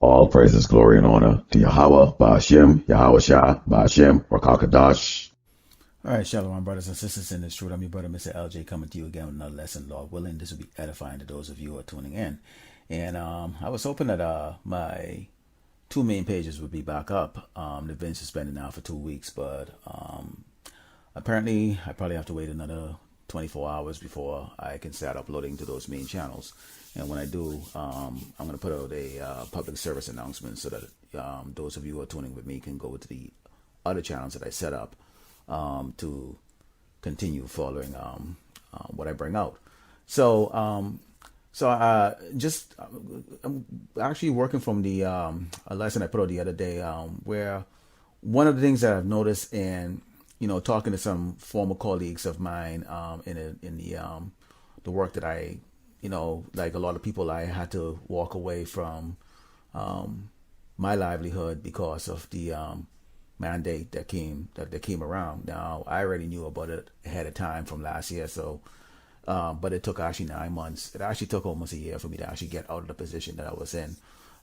All praises, glory, and honor to Yahweh, Ba'ashem, Yahawashi, Ba'ashem, Rakakadash. All right, shalom, brothers and sisters in this truth. I'm your brother, Mr. LJ, coming to you again with another lesson, Lord willing. This will be edifying to those of you who are tuning in. And I was hoping that my two main pages would be back up. They've been suspended now for 2 weeks, but apparently I probably have to wait another 24 hours before I can start uploading to those main channels. And when I do, I'm going to put out a public service announcement so that those of you who are tuning with me can go to the other channels that I set up to continue following what I bring out. So I'm actually working from the a lesson I put out the other day, where one of the things that I've noticed in talking to some former colleagues of mine in the work that I like a lot of people, I had to walk away from my livelihood because of the mandate that came around. Now I already knew about it ahead of time from last year, so but it took actually 9 months. It actually took almost a year for me to actually get out of the position that I was in.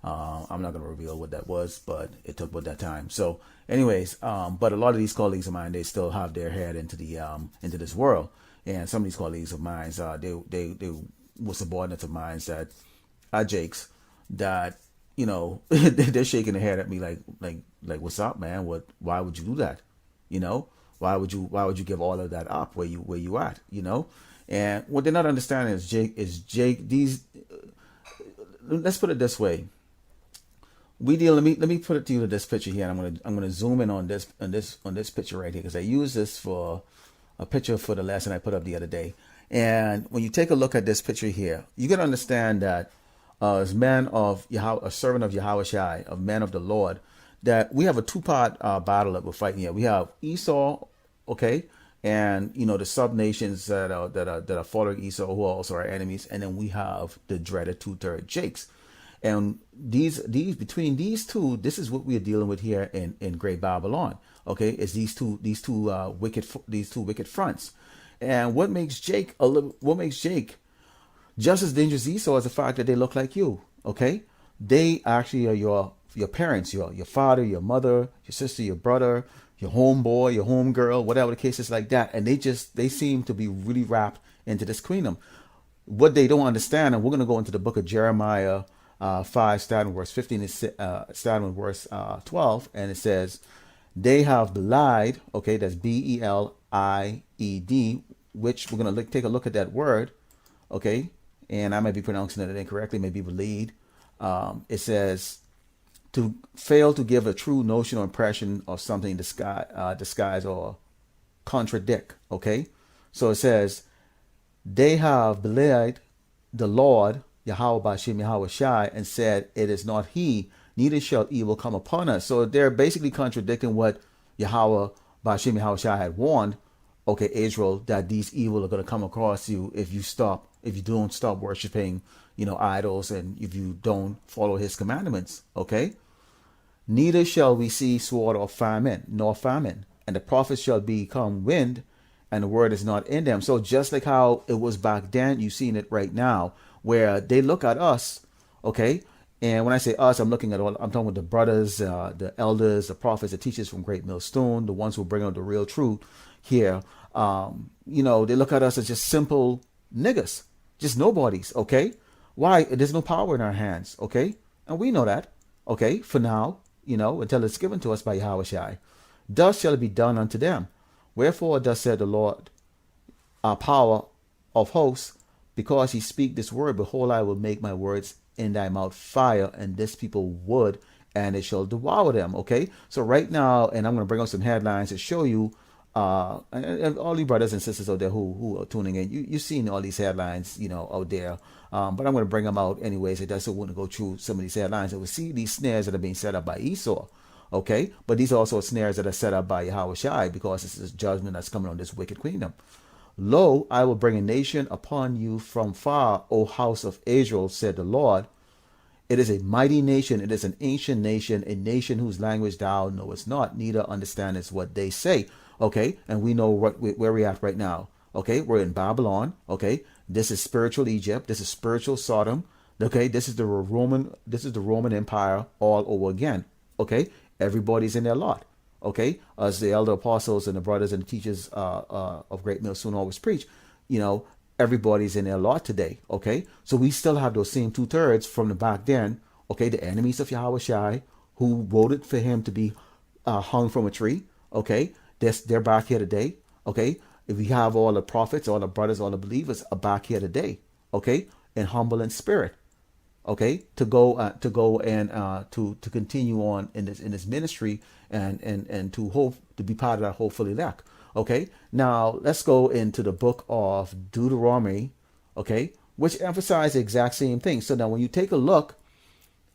I'm not going to reveal what that was, but it took about that time. So anyways, but a lot of these colleagues of mine, they still have their head into this world. And some of these colleagues of mine, they were subordinates of mine that are Jakes that, they're shaking their head at me like, what's up, man? Why would you do that? Why would you give all of that up where you at? And what they're not understanding is Jake, let's put it this way. Let me put it to you to this picture here. I'm gonna zoom in on this picture right here, because I use this for a picture for the lesson I put up the other day. And when you take a look at this picture here, you can understand that as man of Yahweh, a servant of Yahawashi, a man of the Lord, that we have a two-part battle that we're fighting here. We have Esau, okay, and the sub nations that are following Esau, who are also our enemies, and then we have the dreaded two-third Jakes. And these between these two, this is what we are dealing with here in Great Babylon. Okay, it's these two wicked fronts. And what makes Jake just as dangerous as Esau is the fact that they look like you. Okay, they actually are your parents, your father, your mother, your sister, your brother, your homeboy, your homegirl, whatever the case is, like that. And they seem to be really wrapped into this kingdom. What they don't understand, and we're going to go into the book of Jeremiah 5, starting verse 15, starting with verse 12, and it says, they have belied, okay, that's Belied, which we're going to take a look at that word, okay, and I might be pronouncing it incorrectly, maybe belied. It says, to fail to give a true notion or impression of something disguise or contradict, okay? So it says, they have belied the Lord, Yahweh Ba'ashem Yahawashi, and said, it is not he, neither shall evil come upon us. So they're basically contradicting what Yahweh Ba'ashem Yahawashi had warned, okay, Israel, that these evil are going to come across you if you don't stop worshiping, idols, and if you don't follow his commandments, okay? Neither shall we see sword or famine, nor famine, and the prophets shall become wind, and the word is not in them. So just like how it was back then, you've seen it right now, where they look at us, okay? And when I say us, I'm talking with the brothers, the elders, the prophets, the teachers from Great Millstone, the ones who bring out the real truth here. They look at us as just simple niggas, just nobodies, okay? Why? There's no power in our hands, okay? And we know that, okay, for now, until it's given to us by Yahawashi. Thus shall it be done unto them. Wherefore, thus said the Lord, our power of hosts, because ye speak this word, behold, I will make my words in thy mouth fire, and this people wood, and it shall devour them. Okay, so right now, and I'm going to bring out some headlines to show you, and all you brothers and sisters out there who are tuning in, you've seen all these headlines, out there. But I'm going to bring them out anyways. It doesn't want to go through some of these headlines. And we see these snares that are being set up by Esau. Okay, but these are also snares that are set up by Yahawashi, because this is judgment that's coming on this wicked kingdom. Lo, I will bring a nation upon you from far, O house of Israel, said the Lord. It is a mighty nation. It is an ancient nation, a nation whose language thou knowest not, neither understandest what they say. Okay, and we know where we're at right now. Okay, we're in Babylon. Okay, this is spiritual Egypt. This is spiritual Sodom. Okay, this is the Roman Empire all over again. Okay, everybody's in their lot. Okay, as the elder apostles and the brothers and the teachers of Great Mill soon always preach, you know, everybody's in their lot today. Okay, so we still have those same 2/3 from the back then. Okay, the enemies of Yahawashi who voted for him to be hung from a tree. Okay, they're back here today. Okay, if we have all the prophets, all the brothers, all the believers are back here today. Okay, and humble in spirit. Okay, to go and to continue on in this ministry and to hope to be part of that hopeful elect. Okay, now let's go into the book of Deuteronomy. Okay, which emphasizes the exact same thing. So now when you take a look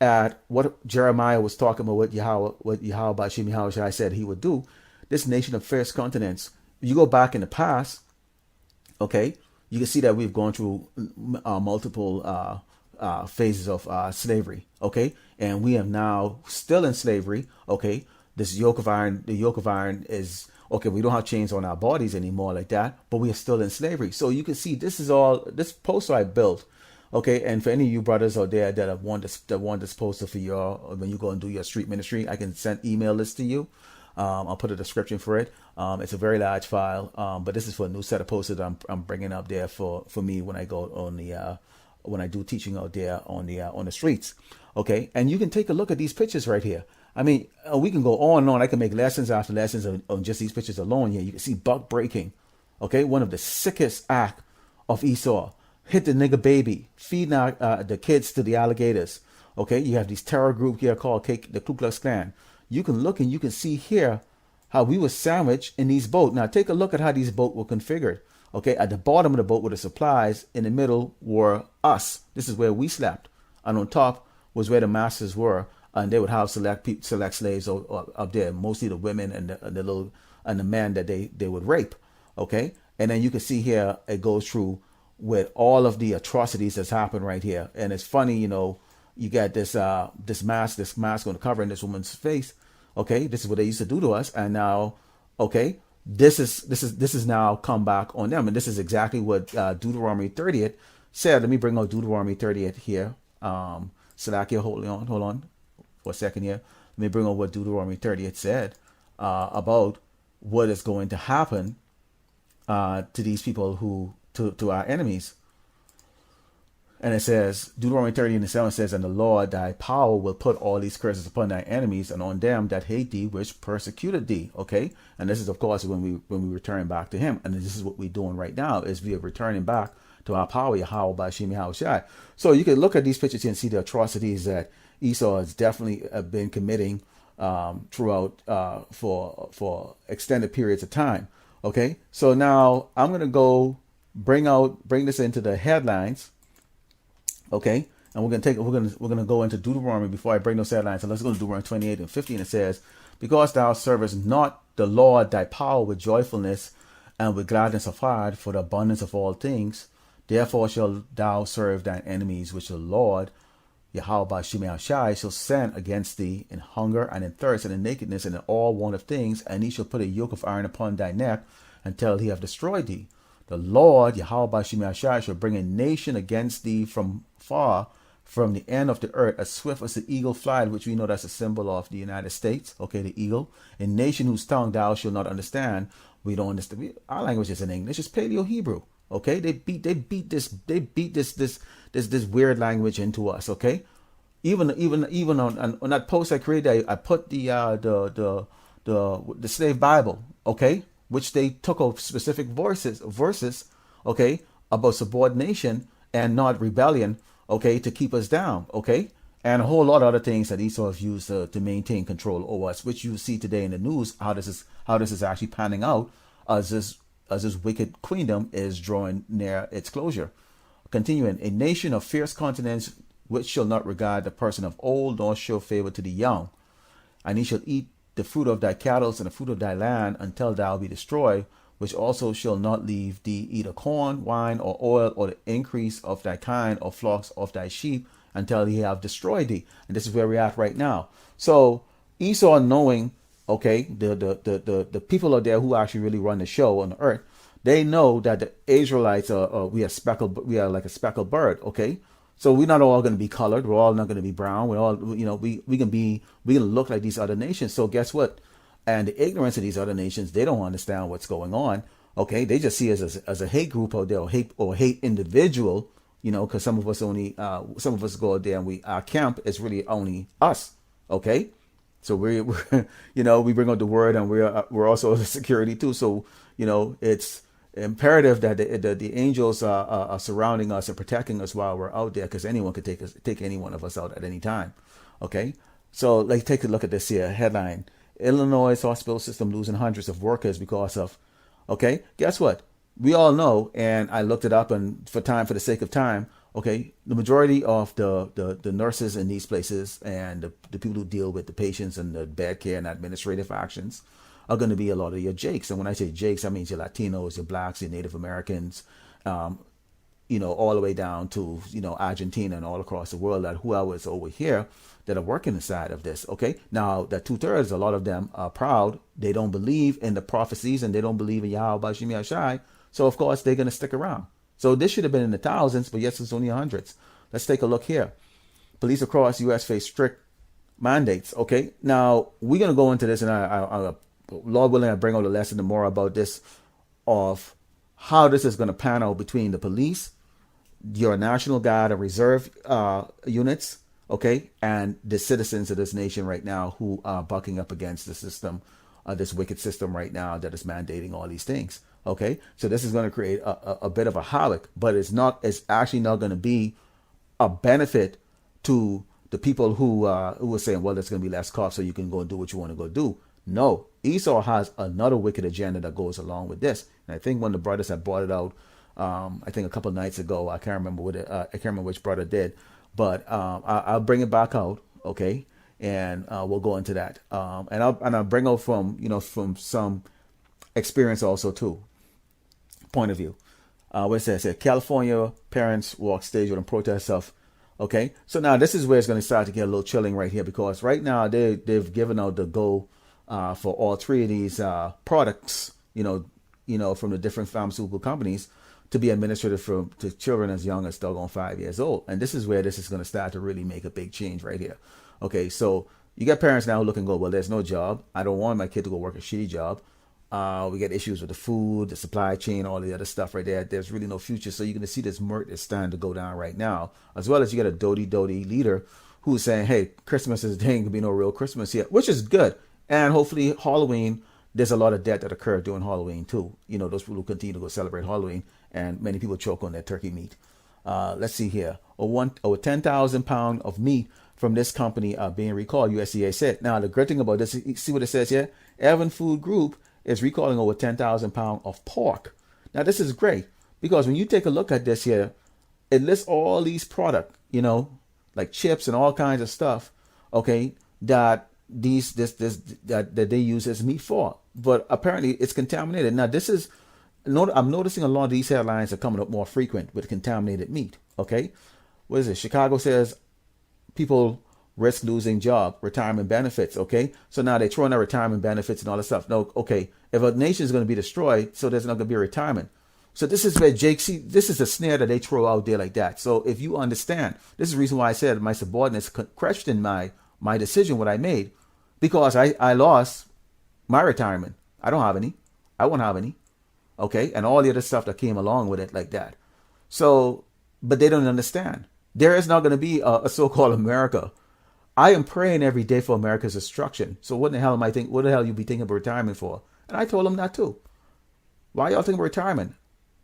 at what Jeremiah was talking about, what Yahawashi said he would do, this nation of fierce continents. You go back in the past, okay, you can see that we've gone through multiple phases of slavery, okay, and we are now still in slavery, okay. This yoke of iron, the yoke of iron is okay. We don't have chains on our bodies anymore like that, but we are still in slavery. So you can see this poster I built, okay. And for any of you brothers out there that want this poster for your when you go and do your street ministry, I can email this to you. I'll put a description for it. It's a very large file, but this is for a new set of posters I'm bringing up there for me when I go on the when I do teaching out there on the streets. Okay, and you can take a look at these pictures right here. I mean, we can go on and on. I can make lessons after lessons on just these pictures alone. Here, you can see buck breaking. Okay, one of the sickest act of Esau. Hit the nigger baby, feeding the kids to the alligators. Okay, you have these terror group here called the Ku Klux Klan. You can look and you can see here how we were sandwiched in these boats. Now take a look at how these boats were configured. Okay, at the bottom of the boat were the supplies. In the middle were us. This is where we slept. And on top was where the masters were. And they would have select slaves up there, mostly the women and the men that they would rape. Okay, and then you can see here it goes through with all of the atrocities that's happened right here. And it's funny, you know, you got this mask going to cover in this woman's face. Okay, this is what they used to do to us, and now, okay, this is now come back on them, and this is exactly what Deuteronomy 30th said. Let me bring out Deuteronomy 30th here. Salakia, hold on for a second here. Let me bring out what Deuteronomy 30th said about what is going to happen to these people to our enemies. And it says, Deuteronomy 30:7 says, and the Lord thy power will put all these curses upon thy enemies and on them that hate thee, which persecuted thee. Okay, and this is of course when we return back to Him, and this is what we're doing right now is we are returning back to our power, Yahawashi. So you can look at these pictures here and see the atrocities that Esau has definitely been committing throughout for extended periods of time. Okay, so now I'm gonna go bring this into the headlines. Okay, and we're gonna go into Deuteronomy before I bring those headlines. So let's go to Deuteronomy 28 and 15. It says, because thou servest not the Lord thy power with joyfulness and with gladness of heart for the abundance of all things, therefore shalt thou serve thine enemies, which the Lord Yahawashi shall send against thee in hunger and in thirst and in nakedness and in all want of things, and he shall put a yoke of iron upon thy neck until he have destroyed thee. The Lord Yahawashi shall bring a nation against thee from far, from the end of the earth, as swift as the eagle flieth, which we know that's a symbol of the United States. Okay, the eagle. A nation whose tongue thou shalt not understand. We don't understand. Our language is in English. It's Paleo Hebrew. Okay, they beat this weird language into us. Okay, even on that post I created, I put the slave Bible. Okay, which they took out specific verses, okay, about subordination and not rebellion, okay, to keep us down, okay, and a whole lot of other things that Esau has used to maintain control over us, which you see today in the news, how this is actually panning out as this wicked queendom is drawing near its closure. Continuing, a nation of fierce continents which shall not regard the person of old, nor show favor to the young, and he shall eat the fruit of thy cattle and the fruit of thy land until thou be destroyed, which also shall not leave thee either corn, wine, or oil, or the increase of thy kind, or flocks of thy sheep, until he have destroyed thee. And this is where we're at right now. So Esau, knowing, okay, the people out there who actually really run the show on the earth, they know that the Israelites we are like a speckled bird, okay? So we're not all going to be colored. We're all not going to be brown. We're all, we can look like these other nations. So guess what? And the ignorance of these other nations, they don't understand what's going on. Okay, they just see us as a hate group out there, or hate individual. Because some of us go out there and our camp is really only us. Okay, so we're we bring out the word, and we're also the security too. So it's imperative that the angels are surrounding us and protecting us while we're out there, because anyone could take any one of us out at any time. Okay, so let's take a look at this here headline: Illinois hospital system losing hundreds of workers because of. Okay, guess what? We all know, and I looked it up, and for the sake of time, okay, the majority of the nurses in these places and the people who deal with the patients and the bad care and administrative actions are going to be a lot of your Jakes. And when I say Jakes, I mean your Latinos, your Blacks, your Native Americans, all the way down to, Argentina and all across the world, that whoever is over here that are working inside of this. Okay, now that 2/3, a lot of them are proud. They don't believe in the prophecies, and they don't believe in Yahawashi Yahawashi. So of course they're going to stick around. So this should have been in the thousands, but yes, it's only hundreds. Let's take a look here. Police across U.S. face strict mandates. Okay, now we're going to go into this, and I Lord willing, I bring out a lesson more about this, of how this is going to pan out between the police, your National Guard and Reserve units, okay, and the citizens of this nation right now who are bucking up against the system, this wicked system right now that is mandating all these things. Okay, so this is going to create a bit of a havoc, but it's actually not going to be a benefit to the people who are saying, well, there's going to be less cops so you can go and do what you want to go do. No, Esau has another wicked agenda that goes along with this. And I think one of the brothers had brought it out, I think a couple of nights ago. I can't remember I can't remember which brother did, but I'll bring it back out, okay, and we'll go into that. And I'll bring out from some experience also too. Point of view. What it says here: California parents walk stage with a protest of. Okay, so now this is where it's going to start to get a little chilling right here, because right now they've given out the go for all three of these products, from the different pharmaceutical companies, to be administered to children as young as doggone 5 years old. And this is where this is going to start to really make a big change right here. Okay, so you got parents now who look and go, well, there's no job. I don't want my kid to go work a shitty job. We get issues with the food, the supply chain, all the other stuff right there. There's really no future. So you're going to see this murk is starting to go down right now, as well as you got a doty leader who's saying, hey, Christmas is there ain't going to be no real Christmas yet, which is good. And hopefully Halloween, there's a lot of death that occurred during Halloween too. Those people who continue to go celebrate Halloween, and many people choke on their turkey meat. Let's see here. Over 10,000 pounds of meat from this company are being recalled, USDA said. Now, the great thing about this, see what it says here? Evan Food Group is recalling over 10,000 pounds of pork. Now, this is great, because when you take a look at this here, it lists all these products, like chips and all kinds of stuff, okay, that that they use as meat for. But apparently it's contaminated. Now, I'm noticing a lot of these headlines are coming up more frequent with contaminated meat, okay? What is it? Chicago says people risk losing job, retirement benefits, okay? So now they're throwing out retirement benefits and all this stuff. No, okay, if a nation is going to be destroyed, so there's not going to be a retirement. So this is where this is a snare that they throw out there like that. So if you understand, this is the reason why I said my subordinates questioned my decision, what I made, because I lost my retirement. I don't have any. I won't have any. Okay, and all the other stuff that came along with it like that. So, but they don't understand. There is not going to be a so-called America. I am praying every day for America's destruction. So what the hell what the hell you be thinking about retirement for? And I told them that too. Why y'all thinking about retirement?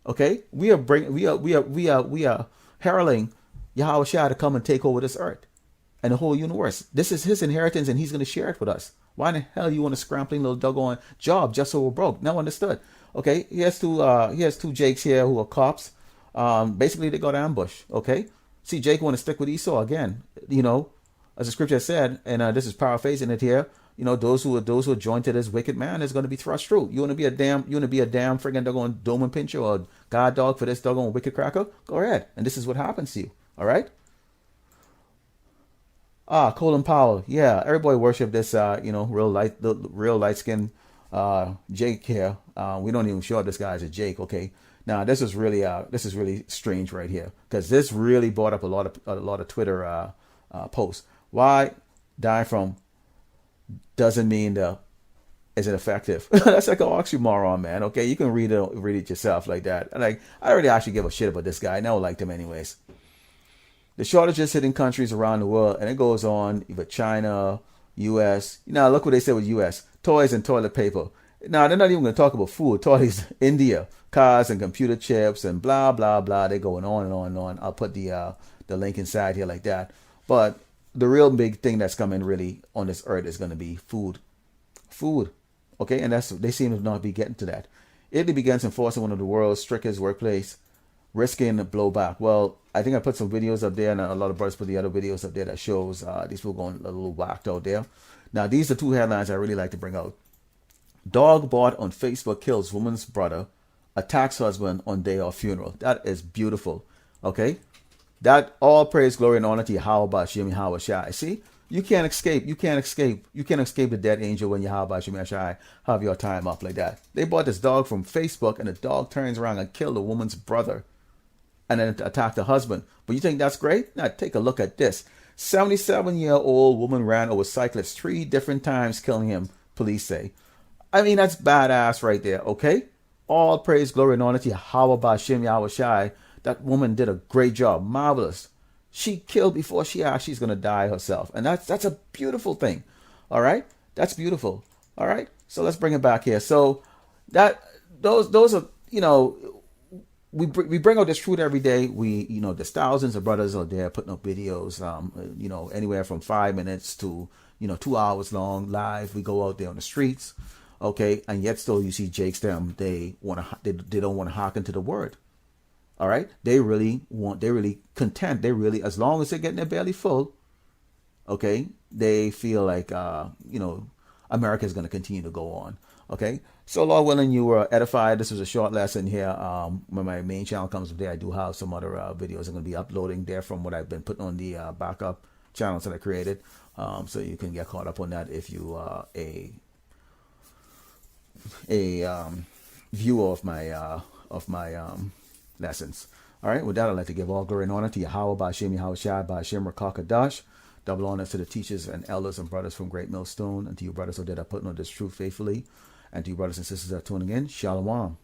Okay, we are heralding Yahawashi to come and take over this earth and the whole universe. This is his inheritance, and he's going to share it with us. Why in the hell you want a scrambling little doggone job just so we're broke? Now understood. Okay, he has two Jakes here who are cops. Basically they got ambushed. Okay, see, Jake want to stick with Esau again. As the scripture said, and this is paraphrasing it here. Those who are joined to this wicked man is going to be thrust through. You want to be a damn friggin' doggone dome and pincher or god dog for this doggone wicked cracker? Go ahead, and this is what happens to you. All right. Colin Powell. Yeah, everybody worship this. Real light skin Jake here. We don't even show up this guy as a Jake. Okay. Now this is really strange right here, because this really brought up a lot of Twitter posts. Why die from doesn't mean the isn't effective. That's like an oxymoron, man. Okay, you can read it yourself like that. And like, I don't really actually give a shit about this guy. I never liked him anyways. The shortages hitting countries around the world, and it goes on, even China, U.S. Look what they said with U.S. Toys and toilet paper. Now, they're not even going to talk about food. Toys, India, cars and computer chips and blah, blah, blah. They're going on and on and on. I'll put the link inside here like that. But the real big thing that's coming really on this earth is going to be food. Food. Okay, and they seem to not be getting to that. Italy begins enforcing one of the world's strictest workplace, risking blowback. Well, I think I put some videos up there, and a lot of brothers put the other videos up there that shows these people going a little whacked out there. Now, these are two headlines I really like to bring out. Dog bought on Facebook kills woman's brother, attacks husband on day of funeral. That is beautiful. Okay, that all praise, glory, and honor to Yahawashi, Yahawashi. See? You can't escape. You can't escape. You can't escape the dead angel when Yahawashi have your time up like that. They bought this dog from Facebook, and the dog turns around and killed the woman's brother, and then attacked the husband. But you think that's great? Now take a look at this. 77-year-old woman ran over cyclist 3 different times, killing him, police say. I mean, that's badass right there, okay? All praise, glory, and honor to Yahawashi. That woman did a great job. Marvelous. She killed before she's going to die herself. And that's a beautiful thing. All right? That's beautiful. All right? So let's bring it back here. So those are, we bring out this truth every day. There's thousands of brothers out there putting up videos, anywhere from 5 minutes to, 2 hours long live. We go out there on the streets. Okay? And yet still you see Jakes them. They don't want to hearken to the word. All right, they're really content. As long as they're getting their belly full, okay, they feel like, America is going to continue to go on. Okay, so Lord willing, you were edified. This was a short lesson here. When my main channel comes up there, I do have some other videos I'm going to be uploading there from what I've been putting on the backup channels that I created. So you can get caught up on that if you are a viewer of my lessons. All right, with that, I'd like to give all glory and honor to Yahawashi, Yahawashi, Ba'ashem, Rakakadash. Double honors to the teachers and elders and brothers from Great Millstone, and to you brothers that are putting on this truth faithfully, and to you brothers and sisters that are tuning in. Shalom.